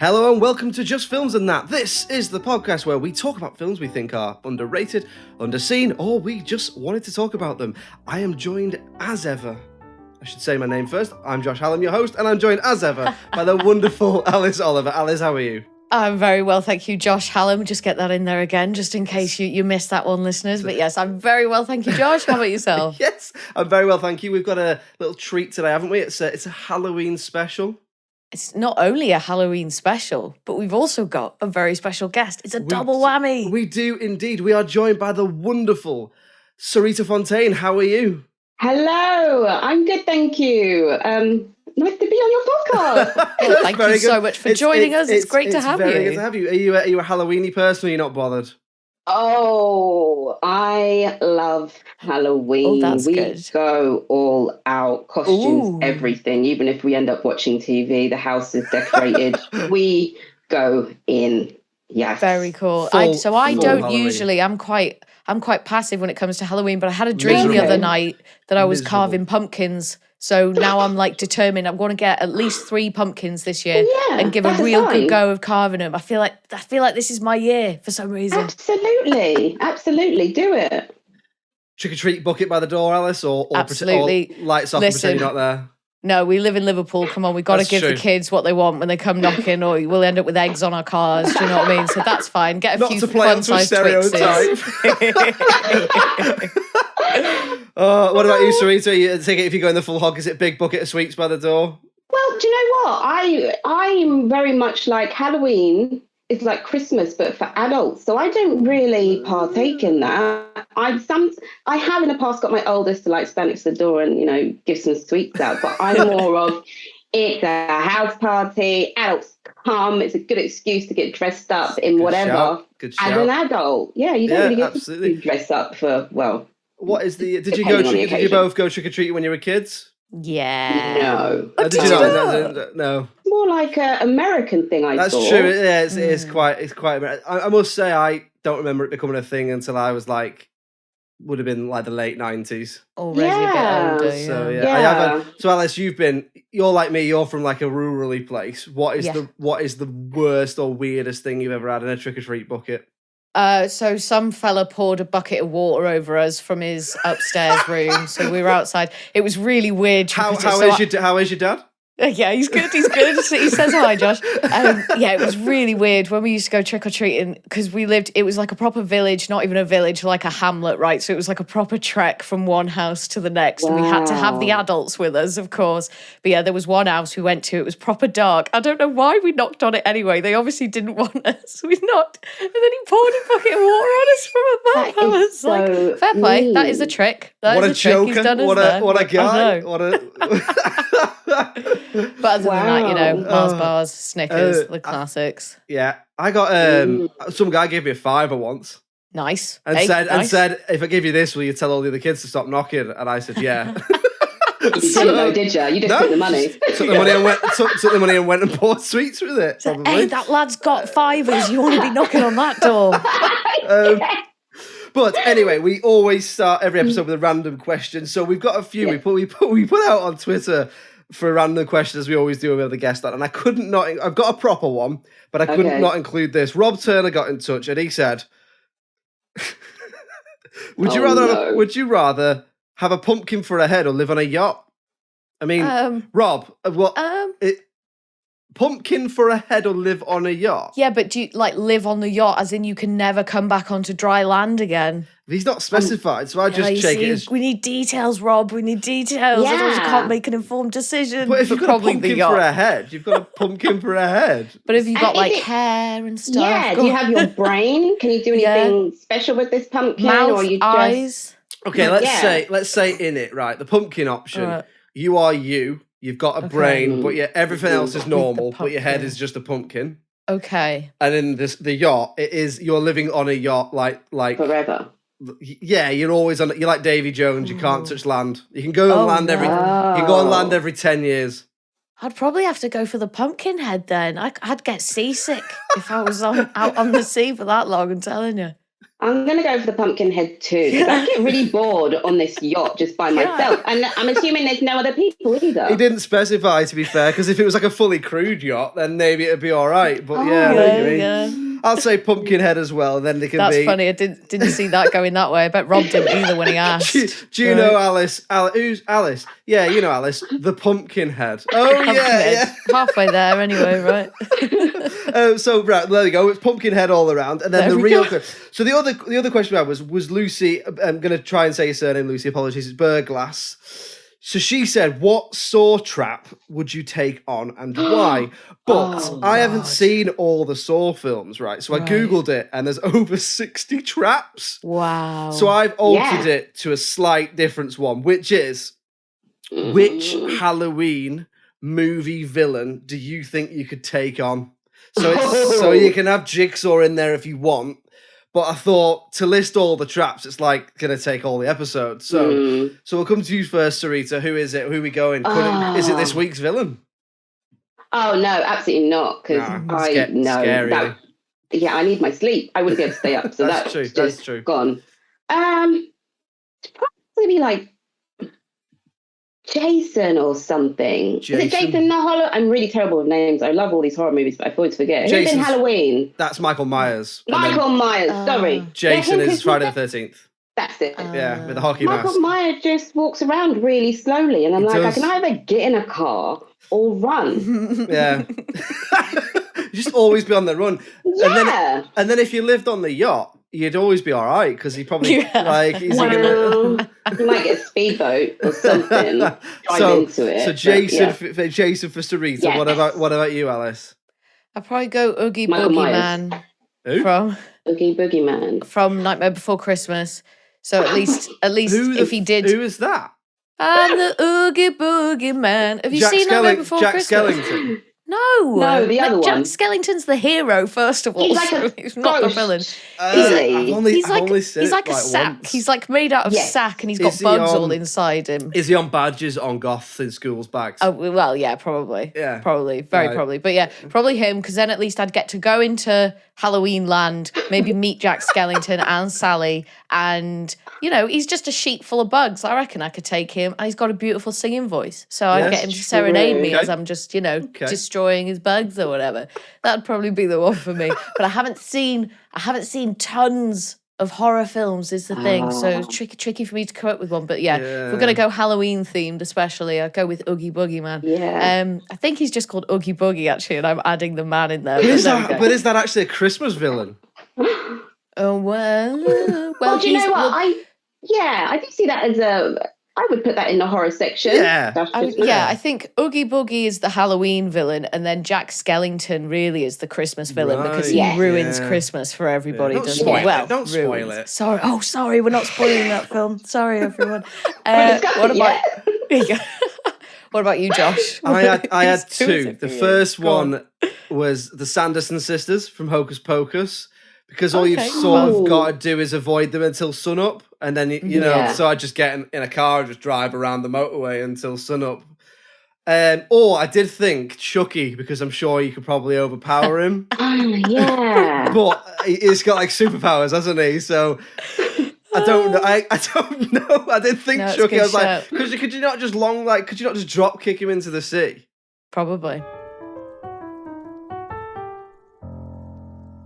Hello and welcome to Just Films and That. This is the podcast where we talk about films we think are underrated, underseen, or we just wanted to talk about them. I am joined as ever. I should say my name first. I'm Josh Hallam, your host, and I'm joined as ever by the wonderful Alice Oliver. Alice, how are you? I'm very well, thank you, Josh Hallam. Just get that in there again, just in case you missed that one, listeners. But yes, I'm very well, thank you, Josh. How about yourself? Yes, I'm very well, thank you. We've got a little treat today, haven't we? It's a Halloween special. It's not only a Halloween special, but we've also got a very special guest. It's a double whammy. We do indeed. We are joined by the wonderful Sareta Fontaine. How are you? Hello, I'm good, thank you. Nice to be on your podcast. Well, thank you so much for joining us. It's great to have you. It's very good to have you. Are you a Halloweeny person or are you not bothered? Oh, I love Halloween. Oh, that's we good. go all out, costumes, everything. Even if we end up watching TV, the house is decorated. We go in. Yes. Very cool. Full I don't Halloween. usually. I'm quite passive when it comes to Halloween, but I had a dream the other night that I was carving pumpkins. So now I'm like determined I'm going to get at least 3 pumpkins this year and give a real good go of carving them. I feel like this is my year for some reason. Absolutely, do it. Trick or treat bucket by the door, Alice, or Absolutely. or lights off and pretend you're not there. No, we live in Liverpool. Come on, we've got to give the kids what they want when they come knocking, or we'll end up with eggs on our cars. Do you know what I mean? So that's fine. Get a few fun-sized Twixes. What about you, Sareta? You take it if you go in the full hog. Is it big bucket of sweets by the door? Well, do you know what? I'm very much like Halloween is like Christmas, but for adults. So I don't really partake in that. I have in the past got my oldest to like stand next to the door and, give some sweets out. But I'm more of, it's a house party, adults come, it's a good excuse to get dressed up in whatever. Good shout. As an adult. Yeah, you don't really get absolutely. to dress up for, What is the, did you both go trick-or-treating when you were kids? Yeah. No. Did you not? No. It's more like an American thing, That's thought. true. Yeah, it's quite American. I must say I don't remember it becoming a thing until I was would have been like the late 90s. Already a bit older. So yeah. So Alice, you're like me, you're from like a rurally place. What is the worst or weirdest thing you've ever had in a trick-or-treat bucket? So some fella poured a bucket of water over us from his upstairs room. So we were outside. It was really weird. How is your dad? Yeah, he's good. He says hi, Josh. It was really weird when we used to go trick-or-treating because it was like a proper village, not even a village, like a hamlet, right? So it was like a proper trek from one house to the next. Wow. And we had to have the adults with us, of course. But yeah, there was one house we went to. It was proper dark. I don't know why we knocked on it anyway. They obviously didn't want us. We knocked. And then he poured a bucket of water on us from above. I was like, fair play. mean. That is a trick. What a joker. He's done us What a guy. But other than that, Mars bars, Snickers, the classics. Yeah, I got some guy gave me a $5 once. Nice. And said, if I give you this, will you tell all the other kids to stop knocking? And I said, yeah. You didn't know, did you? You just took the money. Took the money and went and bought sweets with it. So, hey, that lad's got $5s. You want to be knocking on that door. But anyway, we always start every episode with a random question. So we've got a few we put out on Twitter for a random question, as we always do with other guests. And I couldn't not. I've got a proper one, but I couldn't not include this. Rob Turner got in touch and he said, "Would you rather have a pumpkin for a head or live on a yacht?" I mean, Rob, pumpkin for a head or live on a yacht? Yeah, but do you live on the yacht as in you can never come back onto dry land again? He's not specified, so I just check it. We need details, Rob. We need details. Yeah. Otherwise you can't make an informed decision. But if you've got a pumpkin for a head, you've got a pumpkin for a head. But if you've got hair and stuff. Yeah, do you have your brain? Can you do anything special with this pumpkin? Mouth, or you eyes? Okay, let's say in it, right? The pumpkin option, you are you. You've got a brain, but everything else is normal, but your head is just a pumpkin. Okay. And in the yacht, you're living on a yacht like forever. Yeah, you're always on. You're like Davy Jones. You can't touch land. You can go on land every 10 years. I'd probably have to go for the pumpkin head then. I'd get seasick if I was out on the sea for that long. I'm telling you. I'm going to go for the Pumpkinhead too, because I get really bored on this yacht just by myself. And I'm assuming there's no other people either. He didn't specify, to be fair, because if it was like a fully crewed yacht, then maybe it'd be all right. But I'll say Pumpkinhead as well. Then they can That's be... funny. I didn't see that going that way. I bet Rob didn't either when he asked. Do you know Alice? Who's Alice? Yeah, you know Alice, the Pumpkinhead. Oh, yeah. Halfway there anyway, right? So, right, there we go. It's Pumpkinhead all around. And then So the other question I had was Lucy, I'm going to try and say your surname, Lucy, apologies, it's Burglass. So she said, what saw trap would you take on and why? But I haven't seen all the Saw films, right? So I Googled it and there's over 60 traps. Wow. So I've altered it to a slight difference one, which is, which Halloween movie villain do you think you could take on? So you can have Jigsaw in there if you want. But I thought to list all the traps, it's like going to take all the episodes. So we'll come to you first, Sareta. Who is it? Who are we going? Is it this week's villain? Oh, no, absolutely not. Because I know scary. I need my sleep. I wouldn't be able to stay up. So that's true. That's true. Gone. It's probably be like Jason or something. Is it Jason the Hollow? I'm really terrible with names. I love all these horror movies, but I always forget. Who's in Halloween? That's Michael Myers. Michael Myers, sorry. Jason is Friday the 13th. That's it. Yeah, with the hockey mask. Michael Myers just walks around really slowly, and I'm I can either get in a car or run. Yeah. You just always be on the run. Yeah. And then if you lived on the yacht, you'd always be all right because he probably you might get a speedboat or something. Drive into it. So Jason for Sareta. Yes. What about you, Alice? I'd probably go Oogie Boogie Man. Who? From Oogie Boogie Man from Nightmare Before Christmas. So at least if he did. Who is that? I'm the Oogie Boogie Man. Have you seen Nightmare Before Christmas? Jack Skellington. No, the other one. Jack Skellington's the hero, first of all. He's like he's not the villain. He's like a sack. Once. He's like made out of sack, and he's got bugs all inside him. Is he on badges on goths in schools' bags? Oh well, yeah, probably. Yeah, probably, very probably. But yeah, probably him, because then at least I'd get to go into Halloween land, maybe meet Jack Skellington and Sally, and he's just a sheet full of bugs. I reckon I could take him, and he's got a beautiful singing voice, so I'd get him to serenade me as I'm just destroying his bugs or whatever. That'd probably be the one for me. But I haven't seen tons of horror films is the thing, so it's tricky for me to come up with one. But yeah, if we're gonna go Halloween themed, especially, I'd go with Oogie Boogie Man. Yeah. I think he's just called Oogie Boogie actually, and I'm adding the man in there. But is that actually a Christmas villain? Oh well. Well, do you know what? I do see that as I would put that in the horror section. Yeah. I think Oogie Boogie is the Halloween villain, and then Jack Skellington really is the Christmas villain because he ruins Christmas for everybody. Don't spoil it. Sorry, we're not spoiling that film. Sorry, everyone. What about you, Josh? I had two. The first one was the Sanderson sisters from Hocus Pocus. Because all you've sort of got to do is avoid them until sunup. And then, so I just get in a car and just drive around the motorway until sunup. Or I did think Chucky, because I'm sure you could probably overpower him. Yeah. But he's got like superpowers, hasn't he? So I don't know. I don't know. I did think Chucky. I was like, could you not just drop kick him into the sea? Probably.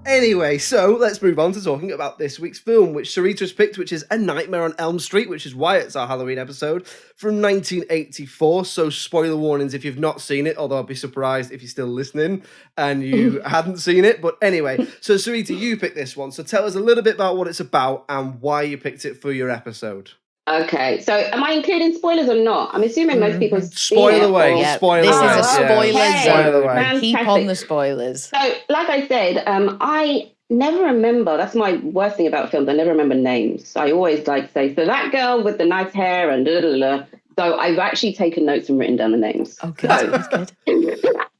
Anyway, so let's move on to talking about this week's film, which Sareta has picked, which is A Nightmare on Elm Street, which is why it's our Halloween episode, from 1984. So spoiler warnings if you've not seen it, although I'd be surprised if you're still listening and you hadn't seen it. But anyway, so Sareta, you picked this one. So tell us a little bit about what it's about and why you picked it for your episode. Okay, so am I including spoilers or not? I'm assuming most people spoil away. Yeah, spoiler this away. Is a spoiler zone. Keep on the spoilers. So, like I said, I never remember. That's my worst thing about films. I never remember names. I always say, so that girl with the nice hair and da da da. So I've actually taken notes and written down the names. Okay, that's good.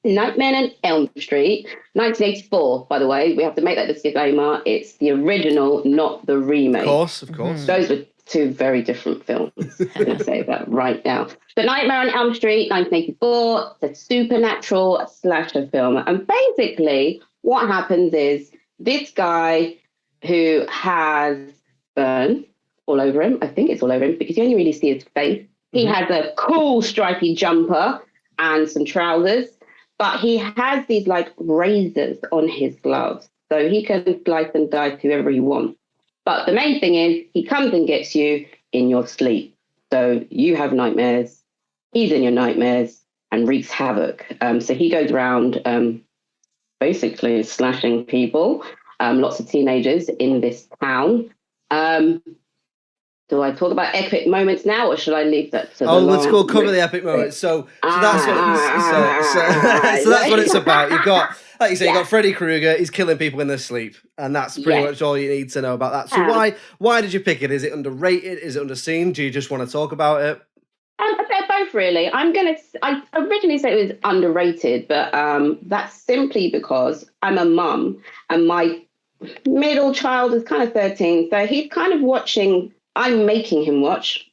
Nightmare on Elm Street, 1984. By the way, we have to make that disclaimer. It's the original, not the remake. Of course. Those were two very different films. I'm going to say that right now. The Nightmare on Elm Street, 1984, it's a supernatural slasher film. And basically what happens is this guy who has burn all over him. I think it's all over him because you only really see his face. He has a cool stripy jumper and some trousers, but he has these like razors on his gloves. So he can slice and dice whoever he wants. But the main thing is he comes and gets you in your sleep. So you have nightmares, he's in your nightmares and wreaks havoc. So he goes around basically slashing people, lots of teenagers in this town. Do I talk about epic moments now, or should I leave that to the let's go cover the epic moments. So that's what it's about. You've got, like you say, you got Freddy Krueger. He's killing people in their sleep, and that's pretty much all you need to know about that. So why did you pick it? Is it underrated? Is it underseen? Do you just want to talk about it? A bit of both, really. I originally said it was underrated, but that's simply because I'm a mum, and my middle child is kind of 13, so he's kind of watching. I'm making him watch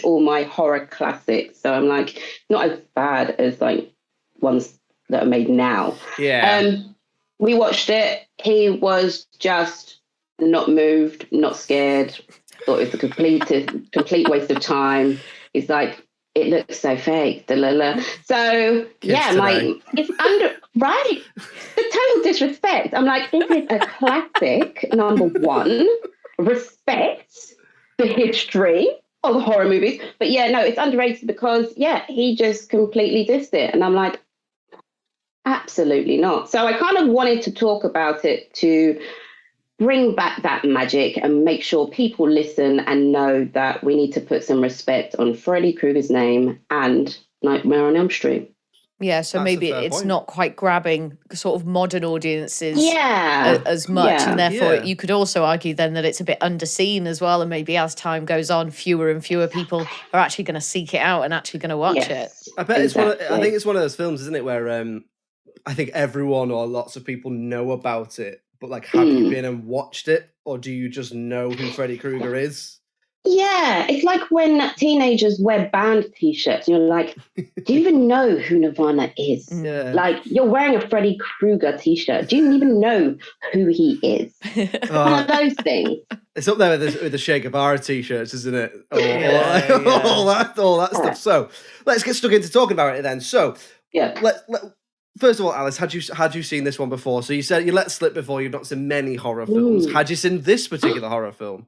all my horror classics. So I'm like, not as bad as like ones that are made now. Yeah. We watched it. He was just not moved, not scared. Thought it was a complete waste of time. He's like, it looks so fake. So it's right. The total disrespect. I'm like, this is a classic, number one. Respect the history of horror movies. But it's underrated because, he just completely dissed it. And I'm like, absolutely not. So I kind of wanted to talk about it to bring back that magic and make sure people listen and know that we need to put some respect on Freddy Krueger's name and Nightmare on Elm Street. Yeah, so maybe it's not quite grabbing sort of modern audiences as much. Yeah. And therefore you could also argue then that it's a bit underseen as well. And maybe as time goes on, fewer and fewer people are actually going to seek it out and actually going to watch it. I bet I think it's one of those films, isn't it, where I think everyone or lots of people know about it, but like, have you been and watched it? Or do you just know who Freddy Krueger is? Yeah, it's like when teenagers wear band T-shirts. You're like, do you even know who Nirvana is? Yeah. Like, you're wearing a Freddy Krueger T-shirt. Do you even know who he is? One of those things. It's up there with the Che Guevara T-shirts, isn't it? All that stuff. So let's get stuck into talking about it then. So first of all, Alice, had you seen this one before? So you said you let slip before you've not seen many horror films. Had you seen this particular horror film?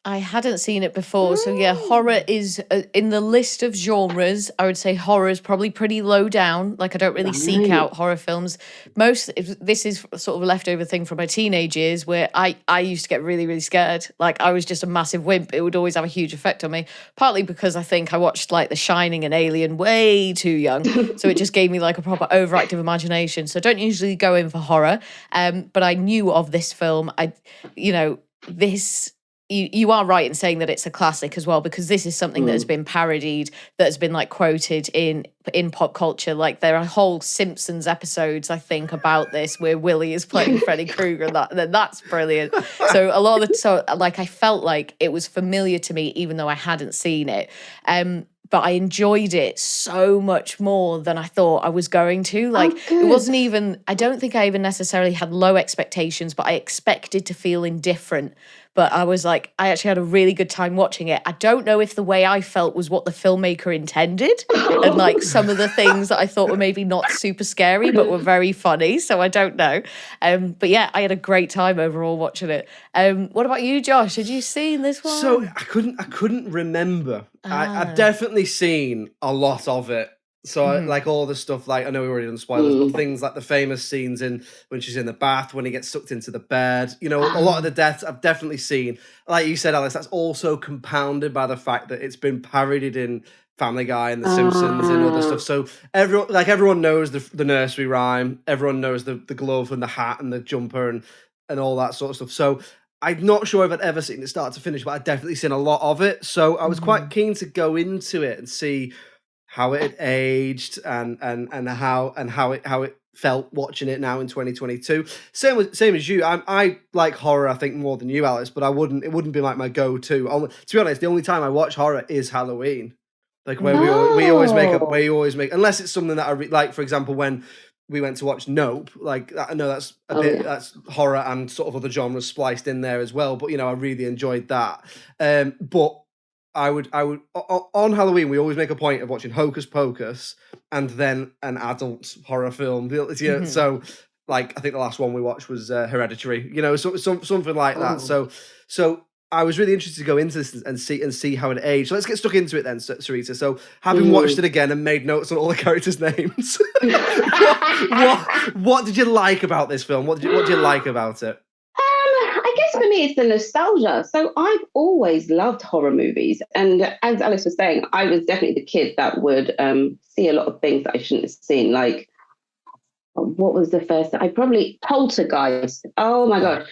I hadn't seen it before, so horror is in the list of genres. I would say horror is probably pretty low down. Like, I don't really seek out horror films. This is sort of a leftover thing from my teenage years where I used to get really, really scared. Like, I was just a massive wimp. It would always have a huge effect on me, partly because I think I watched like The Shining and Alien way too young, so it just gave me like a proper overactive imagination. So I don't usually go in for horror, but I knew of this film. You are right in saying that it's a classic as well, because this is something that has been parodied, that has been like quoted in pop culture. Like, there are whole Simpsons episodes, I think, about this where Willie is playing Freddy Krueger. That's brilliant. So I felt like it was familiar to me, even though I hadn't seen it. But I enjoyed it so much more than I thought I was going to. Like, it wasn't even, I don't think I even necessarily had low expectations, but I expected to feel indifferent. But I was like, I actually had a really good time watching it. I don't know if the way I felt was what the filmmaker intended. And like some of the things that I thought were maybe not super scary, but were very funny. So I don't know. But yeah, I had a great time overall watching it. What about you, Josh? Had you seen this one? So I couldn't remember. I've definitely seen a lot of it. So like all the stuff, like I know we already done spoilers, but things like the famous scenes when she's in the bath, when he gets sucked into the bed, a lot of the deaths I've definitely seen. Like you said, Alice, that's also compounded by the fact that it's been parodied in Family Guy and The Simpsons and other stuff. So everyone knows the nursery rhyme, everyone knows the glove and the hat and the jumper and all that sort of stuff. So I'm not sure if I'd ever seen it start to finish, but I've definitely seen a lot of it. So I was quite keen to go into it and see how it had aged and how it felt watching it now in 2022. Same as you. I like horror, I think, more than you, Alice, but it wouldn't be like my go-to. To be honest, the only time I watch horror is Halloween. Like where we always make unless it's something that I like, for example, when we went to watch Nope. Like, I know that's that's horror and sort of other genres spliced in there as well. But you know, I really enjoyed that. But I would on Halloween we always make a point of watching Hocus Pocus and then an adult horror film. So like I think the last one we watched was Hereditary. You know, something like that. So I was really interested to go into this and see how it aged. So let's get stuck into it then, Sareta. So having watched it again and made notes on all the characters' names, what did you like about this film? What did you like about it? I guess for me it's the nostalgia. So I've always loved horror movies, and as Alice was saying, I was definitely the kid that would see a lot of things that I shouldn't have seen. Like, what was the first? I probably Poltergeist. Oh my god.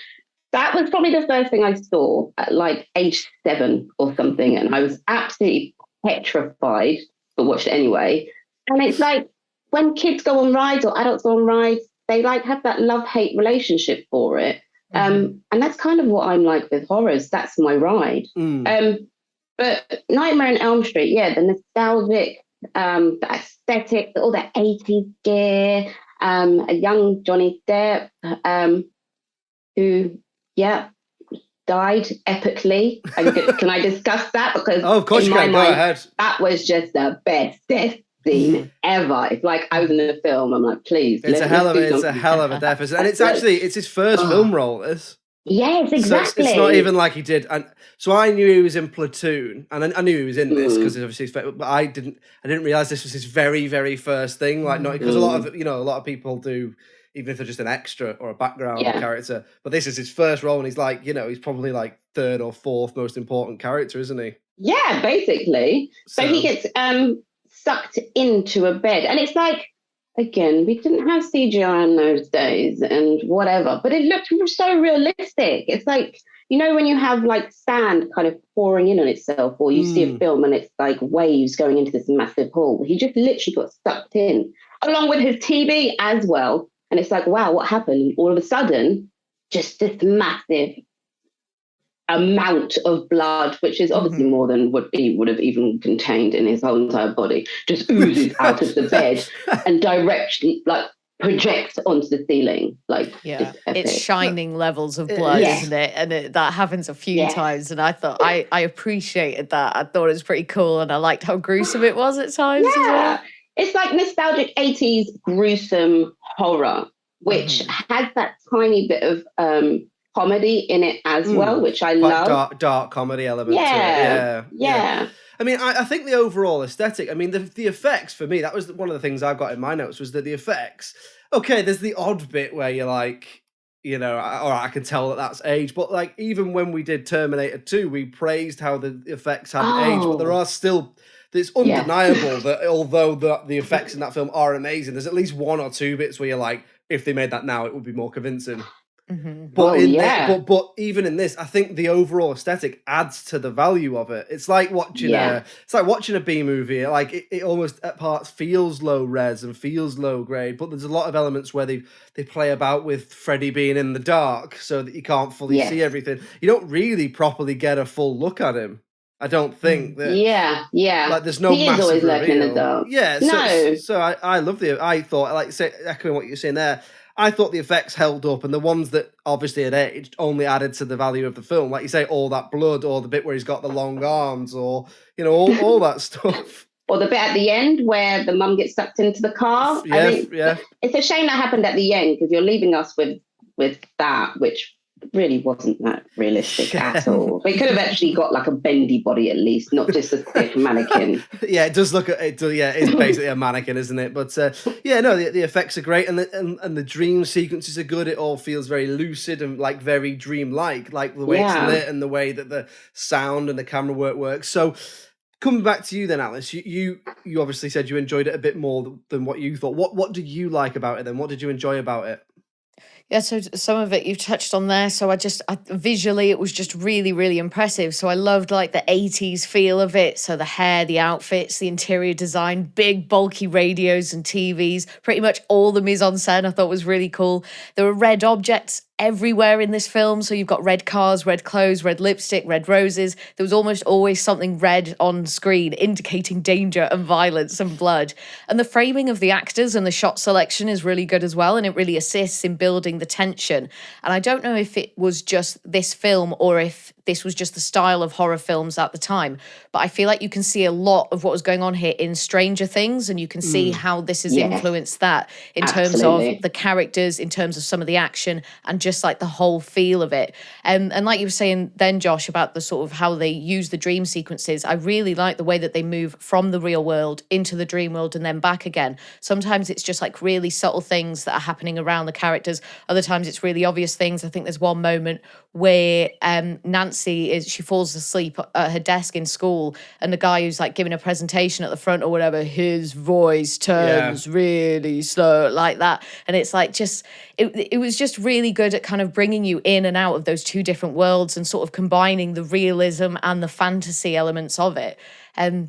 That was probably the first thing I saw at like age 7 or something. And I was absolutely petrified, but watched it anyway. And it's like when kids go on rides or adults go on rides, they like have that love-hate relationship for it. And that's kind of what I'm like with horrors. That's my ride. But Nightmare on Elm Street, yeah, the nostalgic, the aesthetic, all that 80s gear, a young Johnny Depp, who... died epically. Can I discuss that? Because of course you can. Go ahead. That was just the best death scene ever. It's like I was in a film. I'm like, please. It's a hell of a deficit, and it's his first film role. Yes, exactly. So it's not even like he did. And so I knew he was in Platoon, and I knew he was in this because obviously, but I didn't realize this was his very, very first thing. Like, not because a lot of people do. Even if they're just an extra or a background character. But this is his first role, and he's like, he's probably like 3rd or 4th most important character, isn't he? Yeah, basically. So he gets sucked into a bed. And it's like, again, we didn't have CGI in those days and whatever, but it looked so realistic. It's like, when you have like sand kind of pouring in on itself, or you see a film and it's like waves going into this massive hall. He just literally got sucked in, along with his TV as well. And it's like, wow, what happened? All of a sudden, just this massive amount of blood, which is obviously more than what he would have even contained in his whole entire body, just oozes out of the bed and directly, like, projects onto the ceiling. Like, it's shining levels of blood, isn't it? And that happens a few times. And I thought I appreciated that. I thought it was pretty cool, and I liked how gruesome it was at times as well. It's like nostalgic 80s gruesome horror, which has that tiny bit of comedy in it as well, which I love. Dark comedy element to it. Yeah. I mean, I think the overall aesthetic, I mean, the effects for me, that was one of the things I've got in my notes, was that the effects, okay, there's the odd bit where you're like, I can tell that that's age, but like even when we did Terminator 2, we praised how the effects hadn't aged, but there are still... It's undeniable that although the effects in that film are amazing, there's at least 1 or 2 bits where you're like, if they made that now, it would be more convincing. But but even in this, I think the overall aesthetic adds to the value of it. It's like watching a B movie. Like it almost at parts feels low res and feels low grade, but there's a lot of elements where they play about with Freddy being in the dark so that you can't fully see everything. You don't really properly get a full look at him. I don't think that. Like, there's no. He is always lurking in the dark. Yeah. So I love I thought, like, echoing what you're saying there. I thought the effects held up, and the ones that obviously had aged only added to the value of the film. Like you say, all that blood, or the bit where he's got the long arms, or all that stuff. Or the bit at the end where the mum gets sucked into the car. It's a shame that happened at the end, because you're leaving us with that, which really wasn't that realistic at all. They could have actually got like a bendy body at least, not just a stiff mannequin. It does look it's basically a mannequin, isn't it? But the effects are great, and the dream sequences are good. It all feels very lucid and like very dreamlike, like the way it's lit and the way that the sound and the camera work works. So coming back to you then, Alice, you obviously said you enjoyed it a bit more than what you thought. What do you like about it then? What did you enjoy about it? Yeah, so some of it you've touched on there. So visually, it was just really, really impressive. So I loved like the 80s feel of it. So the hair, the outfits, the interior design, big bulky radios and TVs, pretty much all the mise en scène I thought was really cool. There were red objects everywhere in this film. So you've got red cars, red clothes, red lipstick, red roses. There was almost always something red on screen indicating danger and violence and blood. And the framing of the actors and the shot selection is really good as well. And it really assists in building the tension. And I don't know if it was just this film or if this was just the style of horror films at the time. But I feel like you can see a lot of what was going on here in Stranger Things, and you can see how this has influenced that in terms of the characters, in terms of some of the action, and just like the whole feel of it. And like you were saying then, Josh, about the sort of how they use the dream sequences, I really like the way that they move from the real world into the dream world and then back again. Sometimes it's just like really subtle things that are happening around the characters. Other times it's really obvious things. I think there's one moment where Nancy she falls asleep at her desk in school, and the guy who's like giving a presentation at the front or whatever, his voice turns really slow like that, and it's like just it was just really good at kind of bringing you in and out of those two different worlds and sort of combining the realism and the fantasy elements of it. But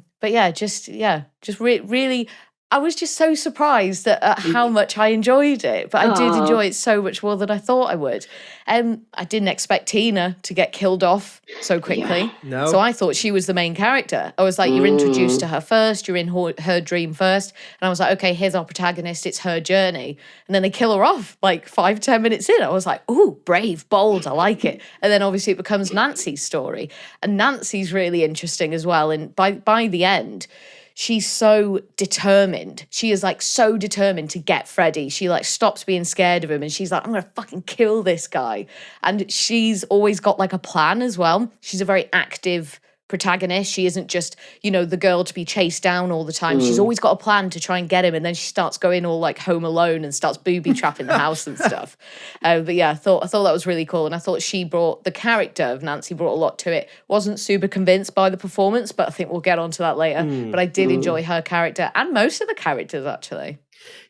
really. I was just so surprised at how much I enjoyed it, but I did enjoy it so much more than I thought I would. I didn't expect Tina to get killed off so quickly. Yeah. No. So I thought she was the main character. I was like, you're introduced to her first, you're in her dream first. And I was like, okay, here's our protagonist, it's her journey. And then they kill her off like 5-10 minutes in. I was like, ooh, brave, bold, I like it. And then obviously it becomes Nancy's story. And Nancy's really interesting as well. And by the end, she's so determined. She is like so determined to get Freddy. She like stops being scared of him and she's like, I'm going to fucking kill this guy. And she's always got like a plan as well. She's a very active protagonist. She isn't just, the girl to be chased down all the time. She's always got a plan to try and get him, and then she starts going all like Home Alone and starts booby trapping the house and stuff. But yeah, I thought that was really cool, and I thought the character of Nancy brought a lot to it. Wasn't super convinced by the performance, but I think we'll get onto that later. But I did enjoy her character and most of the characters actually.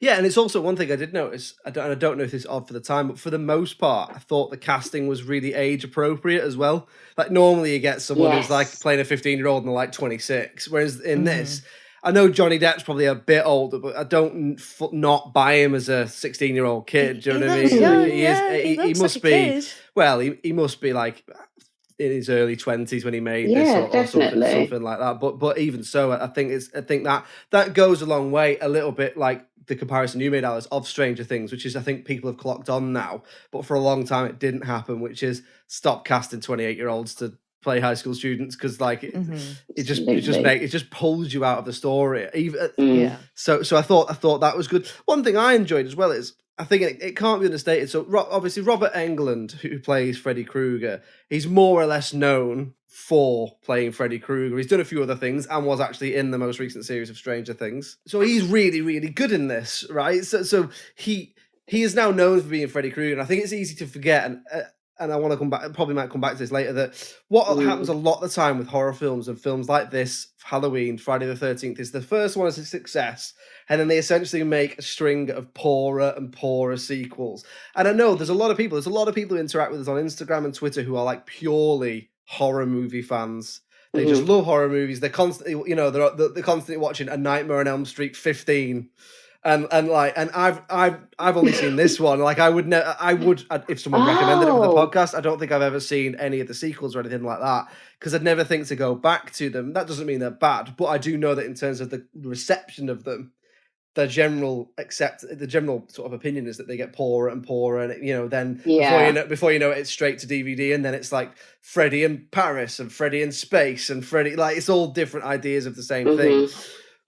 Yeah, and it's also one thing I did notice, I don't know if this is odd for the time, but for the most part, I thought the casting was really age appropriate as well. Like normally you get someone who's like playing a 15-year-old and they're like 26, whereas in this, I know Johnny Depp's probably a bit older, but I don't not buy him as a 16-year-old kid. Do you know what I mean? Young, he must be, kid. Well, he must be like in his early 20s when he made this or something like that. But even so, I think that goes a long way, a little bit like the comparison you made, Alice, of Stranger Things, which is I think people have clocked on now, but for a long time it didn't happen, which is stop casting 28-year-olds to play high school students, because like it just pulls you out of the story. Even so I thought that was good. One thing I enjoyed as well is, I think it can't be understated. So obviously Robert Englund, who plays Freddy Krueger, he's more or less known for playing Freddy Krueger. He's done a few other things and was actually in the most recent series of Stranger Things. So he's really, really good in this, right? So he is now known for being Freddy Krueger, and I think it's easy to forget, and I want to come back, probably might come back to this later, that what happens a lot of the time with horror films and films like this, Halloween, Friday the 13th, is the first one is a success, and then they essentially make a string of poorer and poorer sequels. And I know there's a lot of people who interact with us on Instagram and Twitter who are like purely horror movie fans. They just love horror movies. They're constantly, they're constantly watching A Nightmare on Elm Street 15. And I've only seen this one. Like I would if someone recommended it for the podcast, I don't think I've ever seen any of the sequels or anything like that, because I'd never think to go back to them. That doesn't mean they're bad, but I do know that in terms of the reception of them, the general sort of opinion is that they get poorer and poorer, and then before you know it, it's straight to DVD, and then it's like Freddy in Paris and Freddy in space and Freddy, like it's all different ideas of the same thing.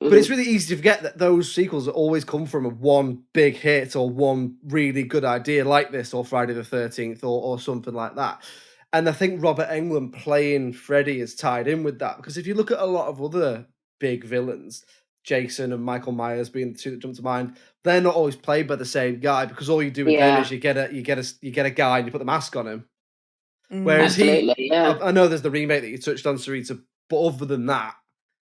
But it's really easy to forget that those sequels always come from one big hit or one really good idea like this, or Friday the 13th or something like that. And I think Robert Englund playing Freddy is tied in with that, because if you look at a lot of other big villains, Jason and Michael Myers being the two that jump to mind, they're not always played by the same guy, because all you do with them is you get a guy and you put the mask on him. Whereas I know there's the remake that you touched on, Sareta, but other than that,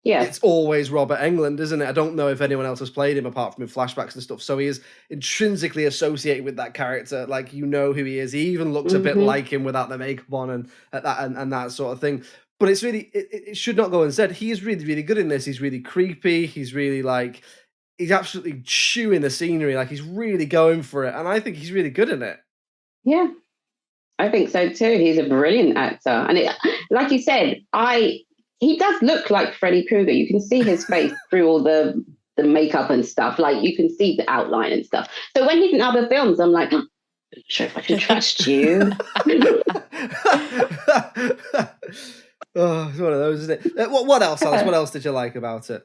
it's always Robert Englund, isn't it? I don't know if anyone else has played him apart from in flashbacks and stuff. So he is intrinsically associated with that character, like who he is. He even looks a bit like him without the makeup on and that sort of thing. But it's really, it should not go unsaid. He is really, really good in this. He's really creepy. He's really he's absolutely chewing the scenery. Like he's really going for it. And I think he's really good in it. Yeah. I think so too. He's a brilliant actor, and like you said, he does look like Freddy Krueger. You can see his face through all the makeup and stuff. Like you can see the outline and stuff. So when he's in other films, I'm like, I'm not sure if I can trust you. Oh, it's one of those, isn't it? What else, Alice? What else did you like about it?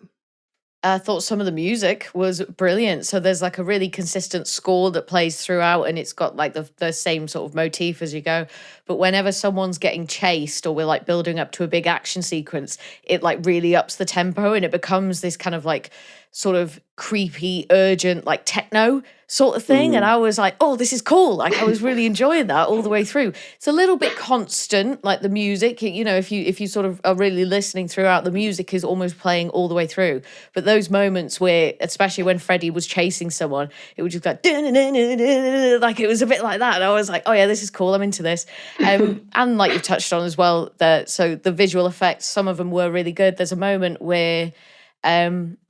I thought some of the music was brilliant. So there's like a really consistent score that plays throughout, and it's got like the same sort of motif as you go. But whenever someone's getting chased or we're like building up to a big action sequence, it like really ups the tempo and it becomes this kind of like sort of creepy, urgent, like techno sort of thing. And I was like, oh, this is cool. Like I was really enjoying that all the way through. It's a little bit constant, like the music, you know, if you sort of are really listening throughout, the music is almost playing all the way through. But those moments where, especially when Freddy was chasing someone, it would just go, like it was a bit like that. And I was like, oh yeah, this is cool. I'm into this. And like you've touched on as well, so the visual effects, some of them were really good. There's a moment where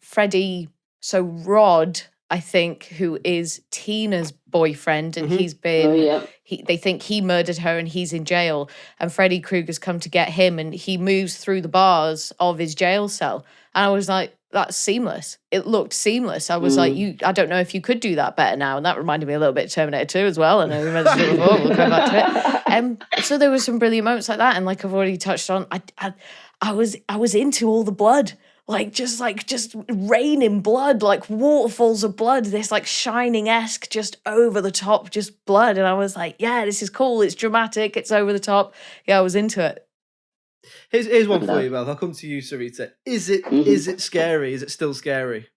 Freddy, so Rod, I think, who is Tina's boyfriend, and he's been, they think he murdered her and he's in jail, and Freddy Krueger's come to get him, and he moves through the bars of his jail cell. And I was like, that's seamless. It looked seamless. I was like, I don't know if you could do that better now. And that reminded me a little bit of Terminator 2 as well. And we mentioned it before, we'll come back to it. So there were some brilliant moments like that. And like I've already touched on, I was into all the blood. Just raining blood, like waterfalls of blood, this like Shining-esque, just over the top, just blood. And I was like, yeah, this is cool. It's dramatic. It's over the top. Yeah, I was into it. Here's one for you, Beth. I'll come to you, Sareta. Is it scary? Is it still scary?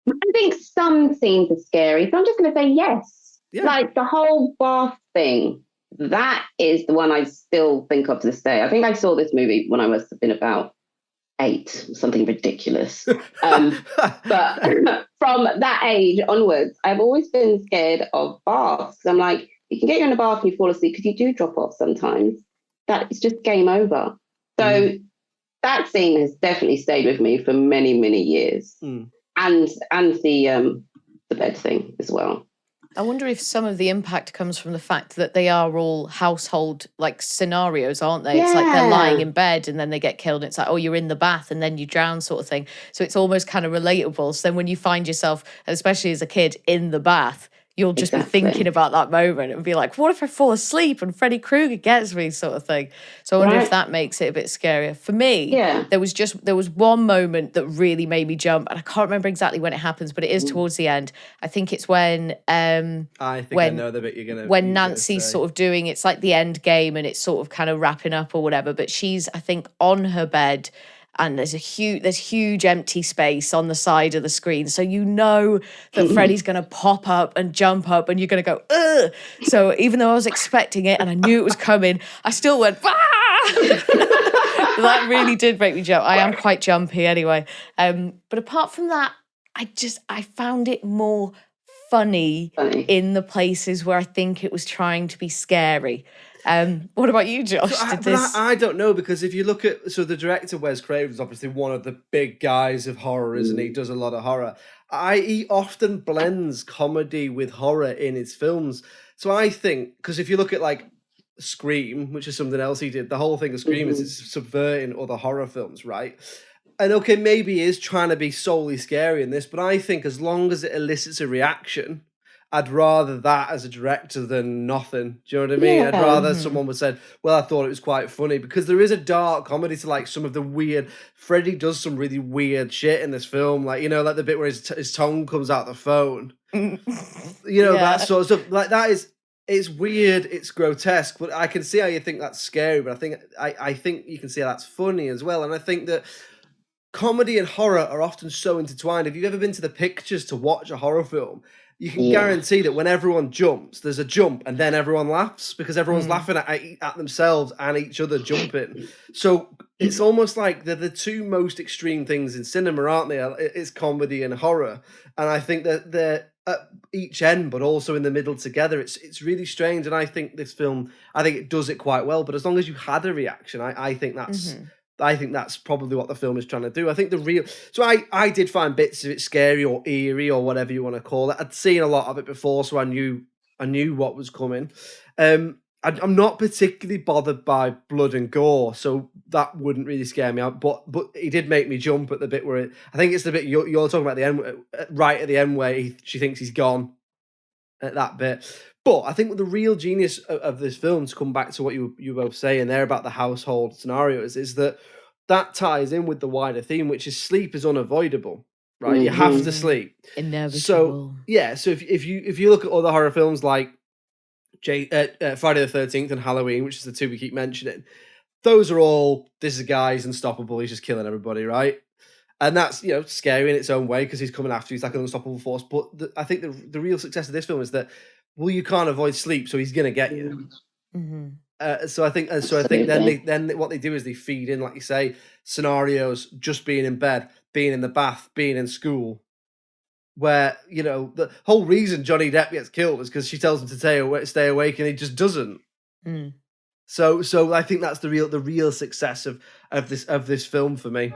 I think some scenes are scary, so I'm just going to say yes. Yeah. Like the whole bath thing, that is the one I still think of to this day. I think I saw this movie when I must have been about 8, something ridiculous. But from that age onwards, I've always been scared of baths. I'm like, you can get you in a bath and you fall asleep because you do drop off sometimes. That is just game over. So that scene has definitely stayed with me for many, many years. And the bed thing as well. I wonder if some of the impact comes from the fact that they are all household like scenarios, aren't they? Yeah. It's like they're lying in bed and then they get killed. And it's like, oh, you're in the bath and then you drown sort of thing. So it's almost kind of relatable. So then when you find yourself, especially as a kid, in the bath, you'll just be thinking about that moment and be like, what if I fall asleep and Freddy Krueger gets me sort of thing. So I wonder if that makes it a bit scarier. For me, there was one moment that really made me jump, and I can't remember exactly when it happens, but it is towards the end. I think it's when I know the bit you're gonna when Nancy's sort of doing, it's like the end game and it's sort of kind of wrapping up or whatever, but she's, I think, on her bed. And there's huge empty space on the side of the screen. So you know that Freddy's going to pop up and jump up and you're going to go, ugh. So even though I was expecting it and I knew it was coming, I still went, ah! That really did make me jump. I am quite jumpy anyway. But apart from that, I found it more funny in the places where I think it was trying to be scary. What about you, Josh? I don't know, because if you look at, the director Wes Craven's obviously one of the big guys of horror, isn't he? He does a lot of horror. He often blends comedy with horror in his films. So I think, because if you look at like Scream, which is something else he did, the whole thing of Scream is it's subverting other horror films, right? And okay, maybe he is trying to be solely scary in this, but I think as long as it elicits a reaction, I'd rather that as a director than nothing. Do you know what I mean? Yeah. I'd rather someone would said, well, I thought it was quite funny, because there is a dark comedy to like some of the weird. Freddy does some really weird shit in this film, like, you know, like the bit where his tongue comes out the phone. You know, that sort of stuff. Like that is, it's weird, it's grotesque, but I can see how you think that's scary. But I think you can see how that's funny as well. And I think that comedy and horror are often so intertwined. If you've ever been to the pictures to watch a horror film, you can guarantee that when everyone jumps, there's a jump and then everyone laughs, because everyone's laughing at themselves and each other jumping. So it's almost like they're the two most extreme things in cinema, aren't they? It's comedy and horror. And I think that they're at each end, but also in the middle together. It's really strange. And I think this film, I think it does it quite well. But as long as you had a reaction, I think that's... I think that's probably what the film is trying to do. I think I did find bits of it scary or eerie or whatever you want to call it. I'd seen a lot of it before, so I knew I knew what was coming. I'm not particularly bothered by blood and gore, so that wouldn't really scare me out. But he did make me jump at the bit where I think it's the bit you're talking about the end, right at the end where she thinks he's gone. At that bit. But I think the real genius of this film, to come back to what you were both saying there about the household scenarios, is that ties in with the wider theme, which is sleep is unavoidable, right? Mm-hmm. You have to sleep. Inevitable. So yeah, so if you look at other horror films like Friday the 13th and Halloween, which is the two we keep mentioning, those are all, this is a guy, he's unstoppable, he's just killing everybody, right? And that's, scary in its own way because he's coming after you. He's like an unstoppable force. But I think the real success of this film is that, well, you can't avoid sleep, so he's going to get you. Mm-hmm. So I think then what they do is they feed in, like you say, scenarios, just being in bed, being in the bath, being in school, where, the whole reason Johnny Depp gets killed is because she tells him to stay awake and he just doesn't. Mm. So I think that's the real success of this film for me.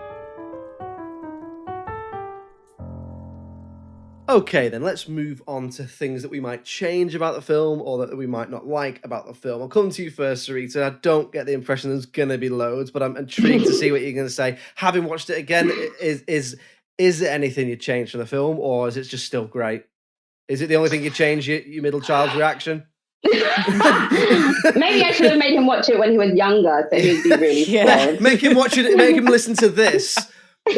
Okay, then let's move on to things that we might change about the film or that we might not like about the film. I'll come to you first, Sareta. I don't get the impression there's going to be loads, but I'm intrigued to see what you're going to say. Having watched it again, is there anything you changed from the film, or is it just still great? Is it the only thing you change, your middle child's reaction? Maybe I should have made him watch it when he was younger, so he'd be really scared. Make him watch it. Make him listen to this.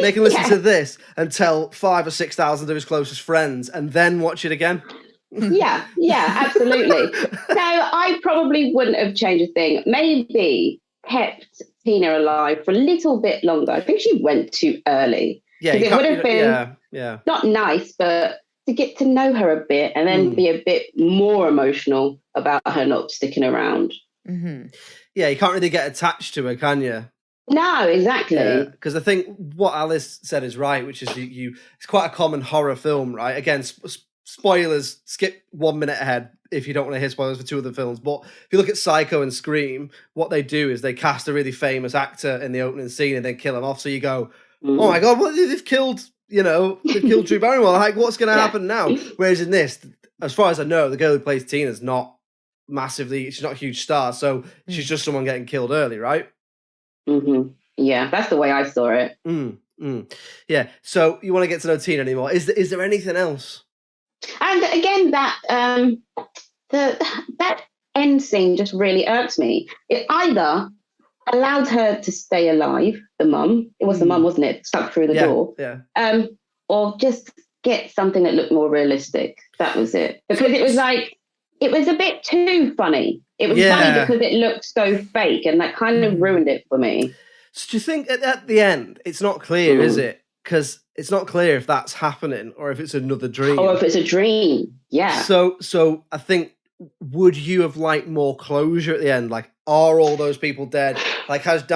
Make him listen to this and tell 5,000 or 6,000 of his closest friends, and then watch it again. Yeah, absolutely. So I probably wouldn't have changed a thing. Maybe kept Tina alive for a little bit longer. I think she went too early. Yeah, it would have been not nice, but to get to know her a bit and then be a bit more emotional about her not sticking around. Mm-hmm. Yeah, you can't really get attached to her, can you? No, exactly. Because I think what Alice said is right, which is it's quite a common horror film, right? Again, spoilers, skip 1 minute ahead if you don't want to hear spoilers for two of the films. But if you look at Psycho and Scream, what they do is they cast a really famous actor in the opening scene and then kill him off. So you go, oh my God, they've killed, they've killed Drew Barrymore. Like, what's going to happen now? Whereas in this, as far as I know, the girl who plays Tina's not she's not a huge star. So she's just someone getting killed early, right? Mm-hmm. Yeah, that's the way I saw it. Yeah. So you want to get to know Tina anymore? Is there anything else? And again, that that end scene just really irks me. It either allowed her to stay alive, the mum. It was the mum, wasn't it? Stuck through the door. Yeah. Or just get something that looked more realistic. That was it. Because it was like, it was a bit too funny. It was funny because it looked so fake, and that kind of ruined it for me. So do you think at the end, it's not clear, is it? Because it's not clear if that's happening or if it's another dream. Or if it's a dream, yeah. So I think, would you have liked more closure at the end? Like, are all those people dead? Like, has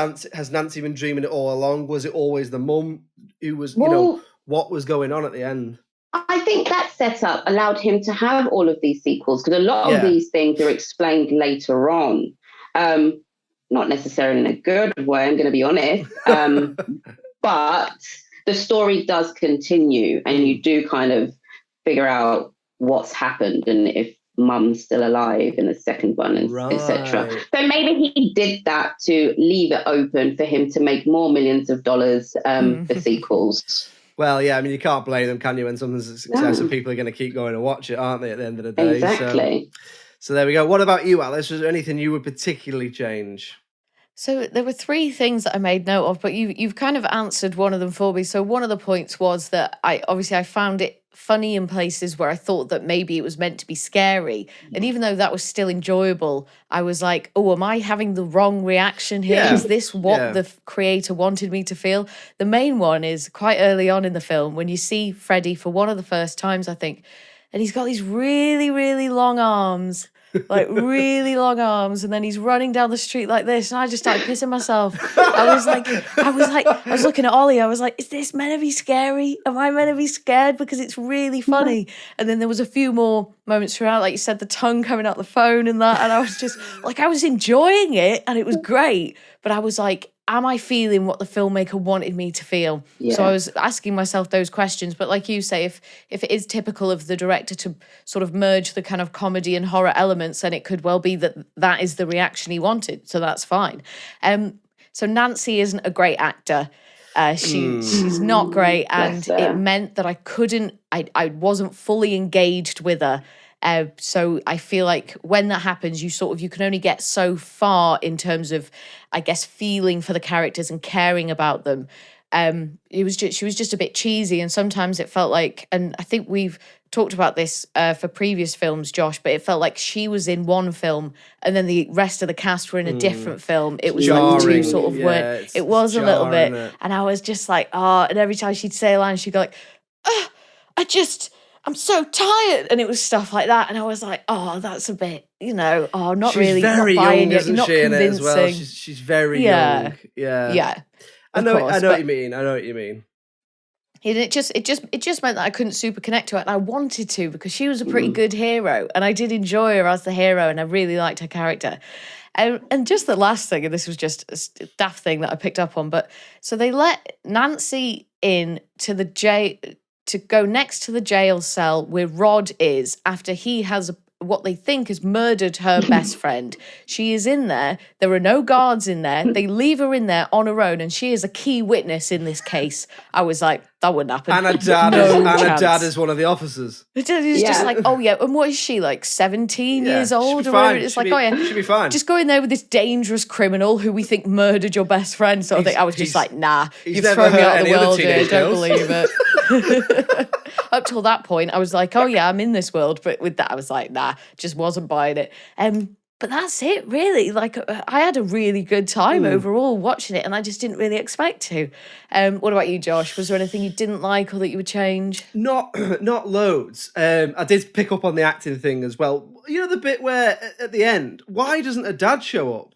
Nancy been dreaming it all along? Was it always the mum who was, what was going on at the end? I think that setup allowed him to have all of these sequels, because a lot of these things are explained later on. Not necessarily in a good way, I'm going to be honest. But the story does continue, and you do kind of figure out what's happened and if mum's still alive in the second one, etc. So maybe he did that to leave it open for him to make more millions of dollars for sequels. Well, yeah, I mean, you can't blame them, can you, when something's a success and people are going to keep going to watch it, aren't they, at the end of the day? Exactly. So there we go. What about you, Alice? Was there anything you would particularly change? So there were three things that I made note of, but you've kind of answered one of them for me. So one of the points was that I found it funny in places where I thought that maybe it was meant to be scary. And even though that was still enjoyable, I was like, oh, am I having the wrong reaction here? Is this what the creator wanted me to feel? The main one is quite early on in the film when you see Freddy for one of the first times, I think, and he's got these really, really long arms. Like really long arms, and then he's running down the street like this, and I just started pissing myself. I was looking at Ollie. I was like, "Is this meant to be scary? Am I meant to be scared?" Because it's really funny. And then there was a few more moments throughout, like you said, the tongue coming out the phone and that, and I was just like, I was enjoying it, and it was great. But I was like, am I feeling what the filmmaker wanted me to feel? Yeah. So I was asking myself those questions. But like you say, if it is typical of the director to sort of merge the kind of comedy and horror elements, then it could well be that is the reaction he wanted. So that's fine. So Nancy isn't a great actor. She's not great, and it meant that I wasn't fully engaged with her. So I feel like when that happens, you can only get so far in terms of, I guess, feeling for the characters and caring about them. She was just a bit cheesy, and sometimes it felt like, and I think we've talked about this for previous films, Josh, but it felt like she was in one film and then the rest of the cast were in a different film. It was jarring. Like two sort of words. It was a little bit, and I was just like, and every time she'd say a line, she'd go like, I'm so tired. And it was stuff like that. And I was like, that's a bit, not she's really. Very not buying young, it. isn't Not she, in it as well? convincing. She's very young. Yeah. Yeah. I know what you mean. I know what you mean. And it just meant that I couldn't super connect to her, and I wanted to because she was a pretty good hero, and I did enjoy her as the hero, and I really liked her character. And just the last thing, and this was just a daft thing that I picked up on, but so they let Nancy in to the jail to go next to the jail cell where Rod is after he has what they think has murdered her best friend. She is in there. There are no guards in there. They leave her in there on her own, and she is a key witness in this case. I was like, that wouldn't happen. And her dad is one of the officers. It's just like, and what is she, like 17 years old or whatever? It's like, she'll be fine. Just go in there with this dangerous criminal who we think murdered your best friend. So I was just like, nah, you've thrown me out of the world here. Don't believe it. Up till that point, I was like, I'm in this world. But with that, I was like, nah, just wasn't buying it. But that's it, really. Like, I had a really good time overall watching it, and I just didn't really expect to. What about you, Josh? Was there anything you didn't like or that you would change? Not loads. I did pick up on the acting thing as well. You know the bit where, at the end, why doesn't her dad show up?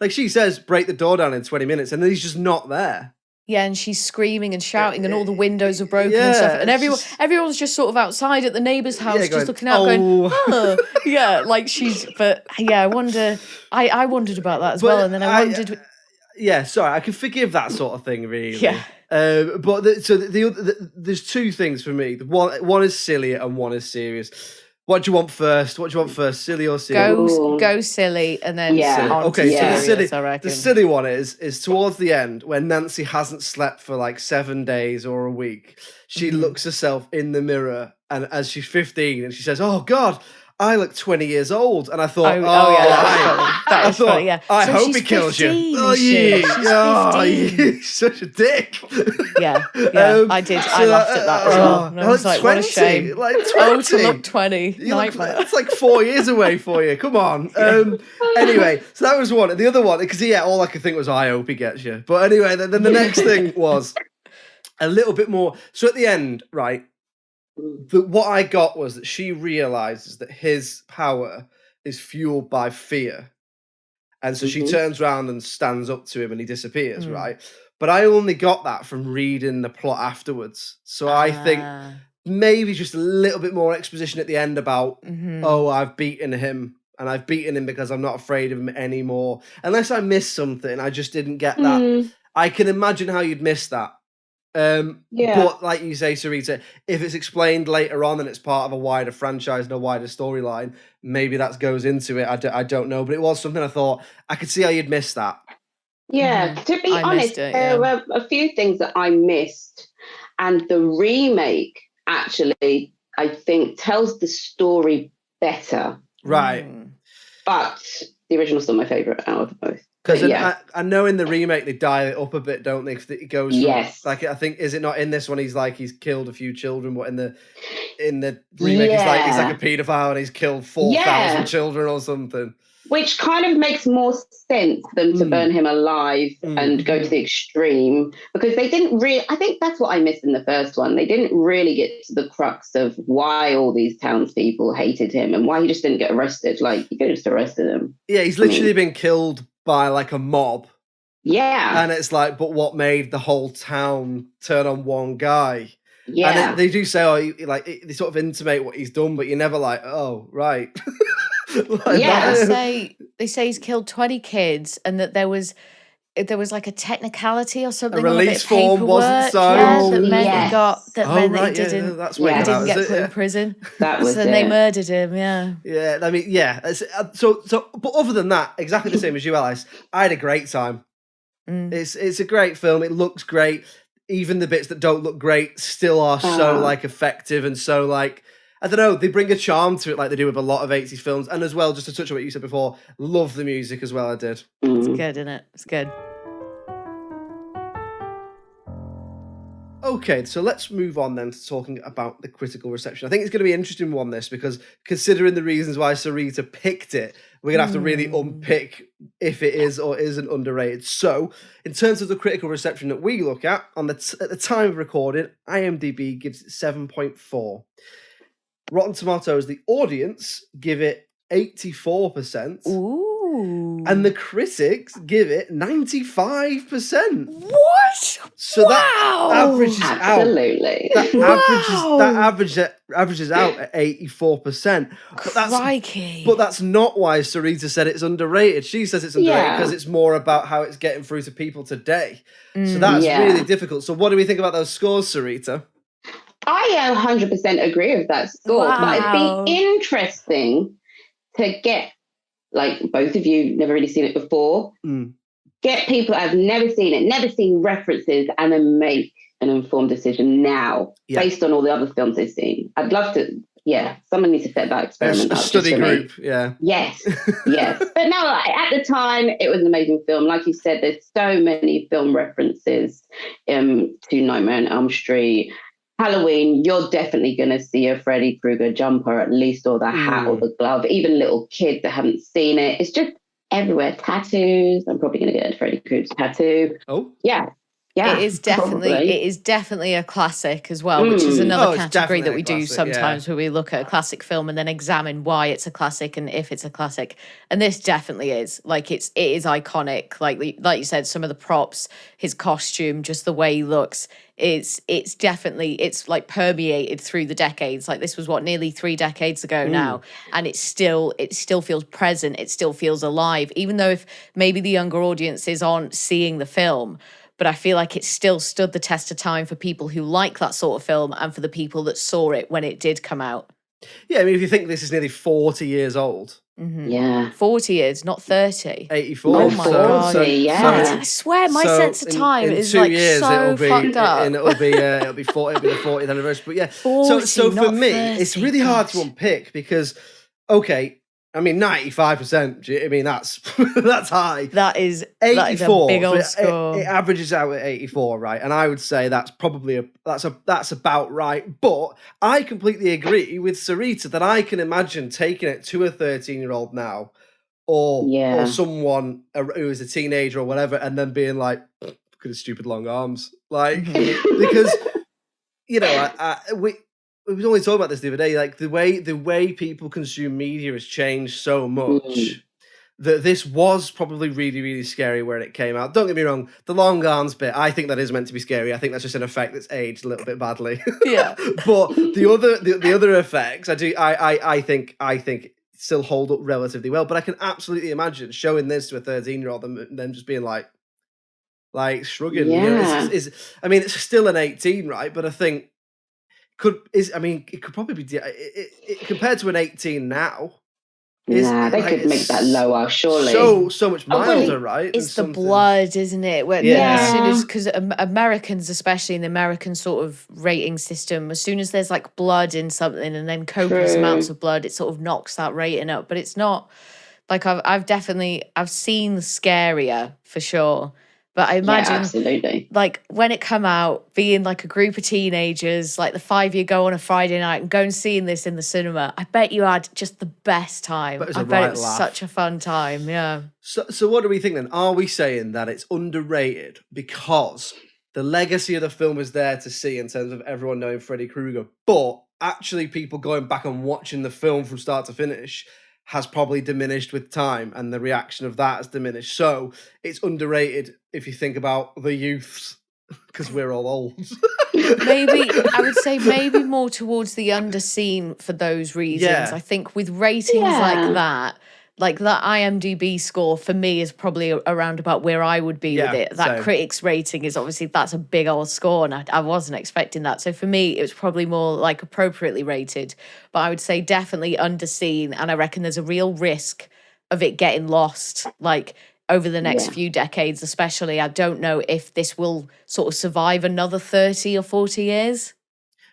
Like, she says, break the door down in 20 minutes, and then he's just not there. Yeah, and she's screaming and shouting, and all the windows are broken and stuff. And everyone's just sort of outside at the neighbour's house, just looking out, going, yeah, like I wonder. I wondered about that as well, and then I wondered. Sorry, I can forgive that sort of thing, really. Yeah. But there's two things for me. One is silly and one is serious. What do you want first? Silly or serious? Go silly, and then the silly one is towards the end when Nancy hasn't slept for like 7 days or a week. She looks herself in the mirror, and as she's 15, and she says, "Oh God, I look 20 years old." And I thought, that is funny. Yeah. I hope he kills you. You're such a dick. Yeah. I did. I laughed at that as well. And I was like, 20, what a shame. Like 20. Oh, to look 20. That's like 4 years away for you. Come on. Anyway, so that was one. And the other one, because all I could think was, I hope he gets you. But anyway, then the next thing was a little bit more. So at the end, right, what I got was that she realizes that his power is fueled by fear. And so she turns around and stands up to him and he disappears, right? But I only got that from reading the plot afterwards. So I think maybe just a little bit more exposition at the end about, I've beaten him. And I've beaten him because I'm not afraid of him anymore. Unless I missed something, I just didn't get that. I can imagine how you'd miss that. But like you say, Sareta, if it's explained later on and it's part of a wider franchise and a wider storyline, maybe that goes into it. I don't know, but it was something I thought I could see how you'd miss that. Yeah, to be honest, there were a few things that I missed, and the remake actually, I think, tells the story better. Right. But the original's still my favourite out of both. Because I know in the remake they dial it up a bit, don't they? Because it goes from, like, I think, is it not in this one? He's killed a few children, but in the remake he's like a paedophile and he's killed 4,000 children or something. Which kind of makes more sense than to burn him alive and go to the extreme, because they didn't really. I think that's what I missed in the first one. They didn't really get to the crux of why all these townspeople hated him and why he just didn't get arrested. Like, you could have just arrested him. Yeah, he's literally been killed by like a mob. Yeah. And it's like, but what made the whole town turn on one guy? Yeah. And they do say, they sort of intimate what he's done, but you're never like, oh, right. They say he's killed 20 kids and that there was there was like a technicality or something. A release on a bit of form wasn't paperwork, signed. that meant Yes. he got that Oh, meant right, that he yeah, didn't. that's He what Yeah. didn't that get was put it, in prison. That was So then they it. murdered him. Yeah. Yeah, I mean, yeah. So, but other than that, exactly the same as you, Alice. I had a great time. It's a great film. It looks great. Even the bits that don't look great still are so like effective and so like, I don't know, they bring a charm to it like they do with a lot of 80s films. And as well, just to touch on what you said before, love the music as well. I did. It's good, isn't it? It's good. Okay, so let's move on then to talking about the critical reception. I think it's going to be an interesting one, this, because considering the reasons why Sareta picked it, we're going to have to really unpick if it is or isn't underrated. So, in terms of the critical reception that we look at, at the time of recording, IMDb gives it 7.4. Rotten Tomatoes, the audience, give it 84%. Ooh. And the critics give it 95%. What? So that averages Absolutely. out. That averages out at 84%. But that's not why Sareta said it's underrated. She says it's underrated because it's more about how it's getting through to people today. So that's really difficult. So what do we think about those scores, Sareta? I 100% agree with that score. But it'd be interesting to get, like, both of you never really seen it before. Get people that have never seen it, never seen references, and then make an informed decision now based on all the other films they've seen. I'd love to, someone needs to set that experiment up. A study group, Yes. But no, at the time, it was an amazing film. Like you said, there's so many film references to Nightmare on Elm Street. Halloween, you're definitely going to see a Freddy Krueger jumper, at least, or the hat or the glove. Even little kids that haven't seen it. It's just everywhere. Tattoos. I'm probably going to get a Freddy Krueger tattoo. Oh, yeah. It is definitely a classic as well, which is another category that we do sometimes where we look at a classic film and then examine why it's a classic and if it's a classic. And this definitely is. Like it is iconic. Like you said, some of the props, his costume, just the way he looks. It's like permeated through the decades. Like this was nearly 3 decades ago now, and it still feels present. It still feels alive, even though if maybe the younger audiences aren't seeing the film. But I feel like it still stood the test of time for people who like that sort of film and for the people that saw it when it did come out. Yeah, I mean, if you think this is nearly 40 years old. 40 years, not 30. 84. Oh my God. I swear my sense of time is like so fucked up. And it'll be the 40th anniversary. But yeah, 40, so for me, 30, it's really hard to unpick because, okay, I mean, 95%. I mean, that's high. That is 84. That is a big old score. It averages out at 84, right? And I would say that's probably that's about right. But I completely agree with Sareta that I can imagine taking it to a 13-year-old now, or someone who is a teenager or whatever, and then being like, "Look at his stupid long arms," like because we were only talking about this the other day. Like the way people consume media has changed so much that this was probably really, really scary when it came out. Don't get me wrong, the long arms bit, I think that is meant to be scary. I think that's just an effect that's aged a little bit badly. Yeah. But the other effects, I think still hold up relatively well. But I can absolutely imagine showing this to a 13-year-old and then just being like shrugging. Yeah. I mean, it's still an 18, right? But I think. It could probably be compared to an 18 now. They could make that lower, surely. So much milder, right? It's the blood, isn't it? As soon as, because Americans, especially in the American sort of rating system, as soon as there's like blood in something and then copious amounts of blood, it sort of knocks that rating up. But it's not like I've seen scarier for sure. But I imagine, absolutely. like, when it come out, being like a group of teenagers, like the 5 year go on a Friday night and go and seeing this in the cinema, I bet you had just the best time. I bet it was such a fun time, yeah. So what do we think then? Are we saying that it's underrated because the legacy of the film is there to see in terms of everyone knowing Freddy Krueger, but actually people going back and watching the film from start to finish has probably diminished with time, and the reaction of that has diminished. So it's underrated if you think about the youths, because we're all old. I would say maybe more towards the underseen for those reasons. I think with ratings like that, Like that IMDb score for me is probably around about where I would be with it. That critics rating is obviously, that's a big old score, and I wasn't expecting that. So for me, it was probably more like appropriately rated. But I would say definitely underseen, and I reckon there's a real risk of it getting lost. Like over the next few decades, especially. I don't know if this will sort of survive another 30 or 40 years.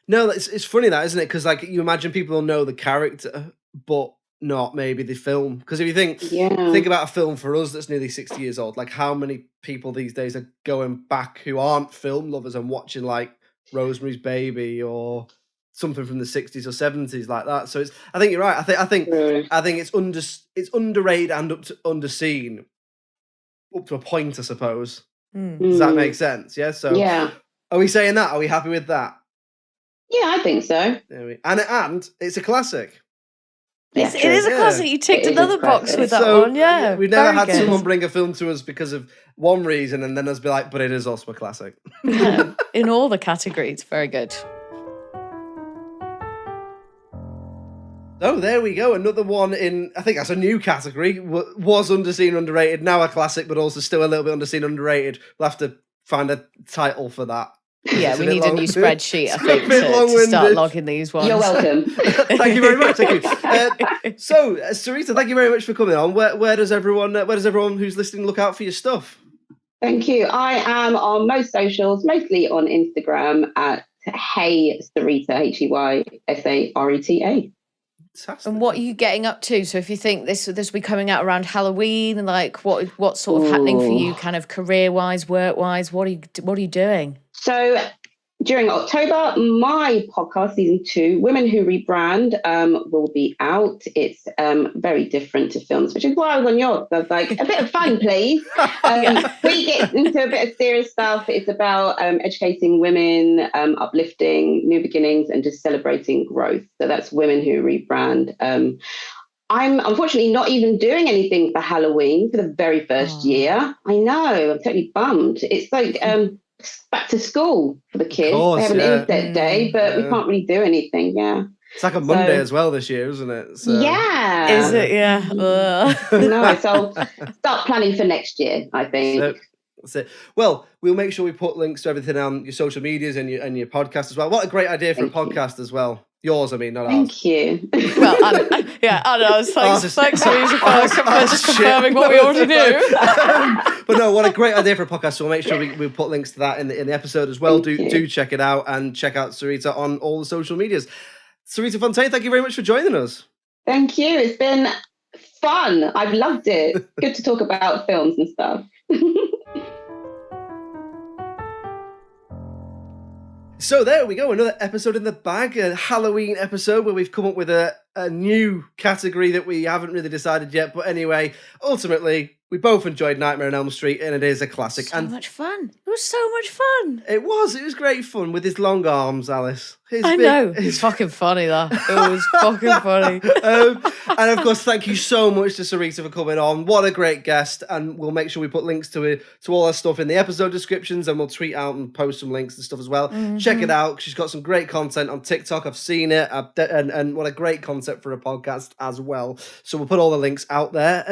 No, it's funny that, isn't it? Because like you imagine people will know the character, but not maybe the film. Because if you think about a film for us that's nearly 60 years old, like how many people these days are going back who aren't film lovers and watching like Rosemary's Baby or something from the 60s or 70s like that. So I think you're right. I think it's underrated and underseen up to a point, I suppose. Does that make sense? Yeah. So are we saying that? Are we happy with that? Yeah, I think so. And it's a classic. It is a classic. You ticked another box with that one. Yeah, we've never had someone bring a film to us because of one reason and then us be like, but it is also a classic. Yeah, in all the categories. Very good. Oh, there we go. Another one in, I think that's a new category. Was underseen, underrated. Now a classic, but also still a little bit underseen, underrated. We'll have to find a title for that. Yeah, we need a new spreadsheet, I think, to start logging these ones. You're welcome. Thank you very much. Thank you. So, Sareta, thank you very much for coming on. Where does everyone who's listening look out for your stuff? Thank you. I am on most socials, mostly on Instagram at Hey Sareta, HEYSARETA. Fantastic. And what are you getting up to? So if you think this will be coming out around Halloween, and like what's sort of happening for you, kind of career-wise, work-wise, what are you doing? So during October, my podcast, season 2, Women Who Rebrand, will be out. It's very different to films, which is why I was on yours. I was like, a bit of fun, please. We get into a bit of serious stuff. It's about educating women, uplifting new beginnings, and just celebrating growth. So that's Women Who Rebrand. I'm unfortunately not even doing anything for Halloween for the very first year. I know, I'm totally bummed. It's like back to school for the kids. They have an inset day, but we can't really do anything. Yeah. It's like a Monday as well this year, isn't it? So. Yeah. Is it? Yeah. No, so I'll start planning for next year, I think. That's it. Well, we'll make sure we put links to everything on your social medias and your podcast as well. What a great idea for a podcast as well. Yours, I mean, not ours. Thank you. Well, I know. Thanks, Louisa, for confirming what we already knew. But no, what a great idea for a podcast. So we'll make sure we put links to that in the episode as well. Do check it out, and check out Sareta on all the social medias. Sareta Fontaine, thank you very much for joining us. Thank you. It's been fun. I've loved it. Good to talk about films and stuff. So there we go, another episode in the bag, a Halloween episode where we've come up with a new category that we haven't really decided yet. But anyway, ultimately, we both enjoyed Nightmare on Elm Street, and it is a classic. So much fun. It was so much fun. It was great fun with his long arms, Alice. I know. It's fucking funny, that. It was fucking funny. And of course, thank you so much to Sareta for coming on. What a great guest. And we'll make sure we put links to all her stuff in the episode descriptions, and we'll tweet out and post some links and stuff as well. Mm-hmm. Check it out. She's got some great content on TikTok. I've seen it. And what a great concept for a podcast as well. So we'll put all the links out there.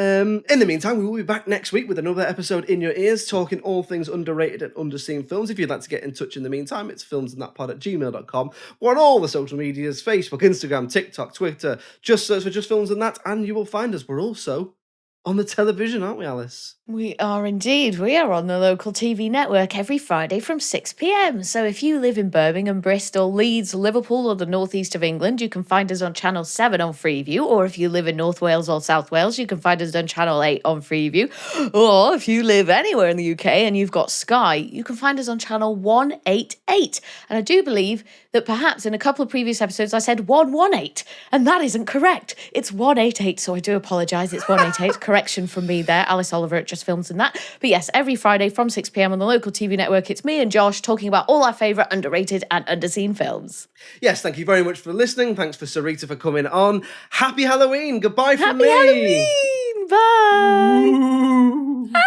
In the meantime, we will be back next week with another episode in your ears, talking all things underrated and underseen films. If you'd like to get in touch in the meantime, it's filmsandthatpod@gmail.com. We're on all the social medias, Facebook, Instagram, TikTok, Twitter. Just search for Just Films and That, and you will find us. We're also on the television, aren't we, Alice? We are indeed. We are on the local TV network every Friday from 6 p.m. So if you live in Birmingham, Bristol, Leeds, Liverpool, or the northeast of England, you can find us on Channel 7 on Freeview. Or if you live in North Wales or South Wales, you can find us on Channel 8 on Freeview. Or if you live anywhere in the UK and you've got Sky, you can find us on Channel 188. And I do believe that perhaps in a couple of previous episodes I said 118, and that isn't correct. It's 188, so I do apologise. It's 188. Correction from me there, Alice Oliver at Just Films and That. But yes, every Friday from 6 p.m. on the local TV network, it's me and Josh talking about all our favourite underrated and underseen films. Yes, thank you very much for listening. Thanks for Sareta for coming on. Happy Halloween. Goodbye from me. Happy Halloween. Bye.